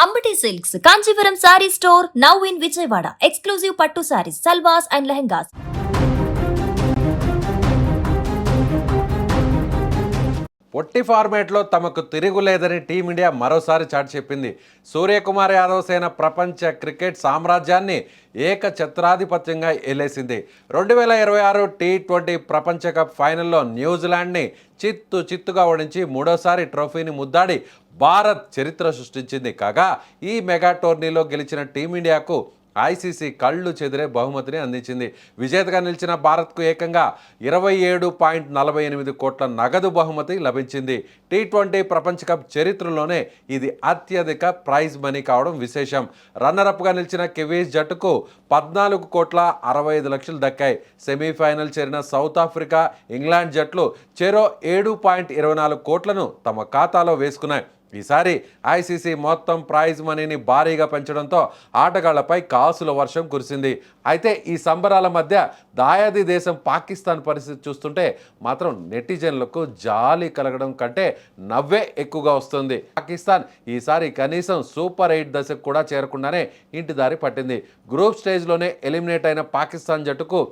Ambati Silks, Kanchipuram Saree Store, now in Vijayawada. Exclusive Pattu Sarees, Salwas and Lehengas. పొట్టి ఫార్మేట్లో తమకు తిరుగులేదని team India మరోసారి చాటి చెప్పింది. సూర్యకుమార్ యాదవ్ సేన ప్రపంచ క్రికెట్ సామ్రాజ్యాన్ని ఏకఛత్రాధిపత్యంగా ఏలేసింది. 2026 టీ20 ప్రపంచ కప్ ఫైనల్లో న్యూజిలాండ్ని చిత్తుగా ఓడించి మూడోసారి ట్రోఫీని ముద్దాడి భారత్ చరిత్ర సృష్టించింది. కాగా ఈ మెగా టోర్నీలో గెలిచిన టీమిండియాకు ఐసీసీ కళ్ళు చెదిరే బహుమతిని అందించింది. విజేతగా నిలిచిన భారత్కు ఏకంగా 27.48 కోట్ల నగదు బహుమతి లభించింది. టీ20 ప్రపంచ కప్ చరిత్రలోనే ఇది అత్యధిక ప్రైజ్ మనీ కావడం విశేషం. రన్నరప్గా నిలిచిన కివీస్ జట్టుకు 14.65 కోట్ల దక్కాయి. సెమీఫైనల్ చేరిన సౌత్ ఆఫ్రికా, ఇంగ్లాండ్ జట్లు చెరో 7.24 కోట్లను తమ ఖాతాలో వేసుకున్నాయి. ఈసారి ఐసీసీ మొత్తం ప్రైజ్ మనీని భారీగా పెంచడంతో ఆటగాళ్లపై కాసుల వర్షం కురిసింది. అయితే ఈ సంబరాల మధ్య దాయాది దేశం పాకిస్తాన్ పరిస్థితి చూస్తుంటే మాత్రం నెటిజన్లకు జాలి కలగడం కంటే నవ్వే ఎక్కువగా వస్తుంది. పాకిస్తాన్ ఈసారి కనీసం సూపర్ 8 దశకు కూడా చేరకుండానే ఇంటి దారి పట్టింది. గ్రూప్ స్టేజ్లోనే ఎలిమినేట్ అయిన పాకిస్తాన్ జట్టుకు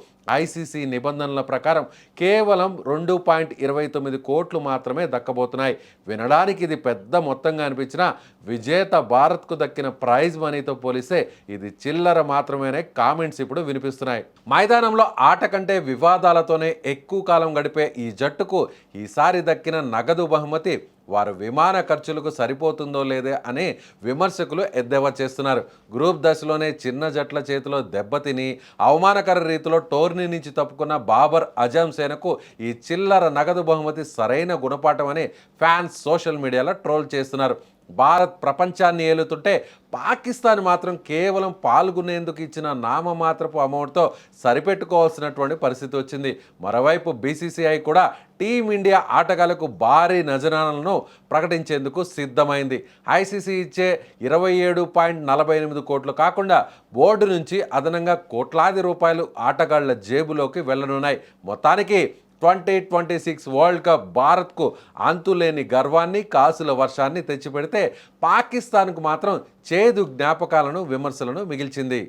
ఐసీసీ నిబంధనల ప్రకారం కేవలం 2.29 కోట్లు మాత్రమే దక్కబోతున్నాయి. వినడానికి ఇది పెద్ద మొత్తంగా అనిపించిన విజేత భారత్కు దక్కిన ప్రైజ్ మనీతో పోలిస్తే ఇది చిల్లర మాత్రమేనే కామెంట్స్ ఇప్పుడు వినిపిస్తున్నాయి. మైదానంలో ఆట కంటే వివాదాలతోనే ఎక్కువ కాలం గడిపే ఈ జట్టుకు ఈసారి దక్కిన నగదు బహుమతి వారు విమాన ఖర్చులకు సరిపోతుందో లేదే అని విమర్శకులు ఎద్దేవా చేస్తున్నారు. గ్రూప్ దశలోనే చిన్న జట్ల చేతిలో దెబ్బతిని అవమానకర రీతిలో టోర్నీ నుంచి తప్పుకున్న బాబర్ అజమ్ సేనకు ఈ చిల్లర నగదు బహుమతి సరైన గుణపాఠం అని ఫ్యాన్స్ సోషల్ మీడియాలో ట్రోల్ చేస్తున్నారు. భారత్ ప్రపంచాన్ని ఏలుతుంటే పాకిస్తాన్ మాత్రం కేవలం పాల్గొనేందుకు ఇచ్చిన నామమాత్రపు అమౌంట్తో సరిపెట్టుకోవాల్సినటువంటి పరిస్థితి వచ్చింది. మరోవైపు బీసీసీఐ కూడా టీమిండియా ఆటగాళ్లకు భారీ నజరాలను ప్రకటించేందుకు సిద్ధమైంది. ఐసీసీ ఇచ్చే 27.48 కోట్లు కాకుండా బోర్డు నుంచి అదనంగా కోట్లాది రూపాయలు ఆటగాళ్ల జేబులోకి వెళ్లనున్నాయి. మొత్తానికి 2026 వరల్డ్ కప్ భారత్కు అంతులేని గర్వాన్ని, కాసుల వర్షాన్ని తెచ్చిపెడితే పాకిస్తాన్కు మాత్రం చేదు జ్ఞాపకాలను, విమర్శలను మిగిల్చింది.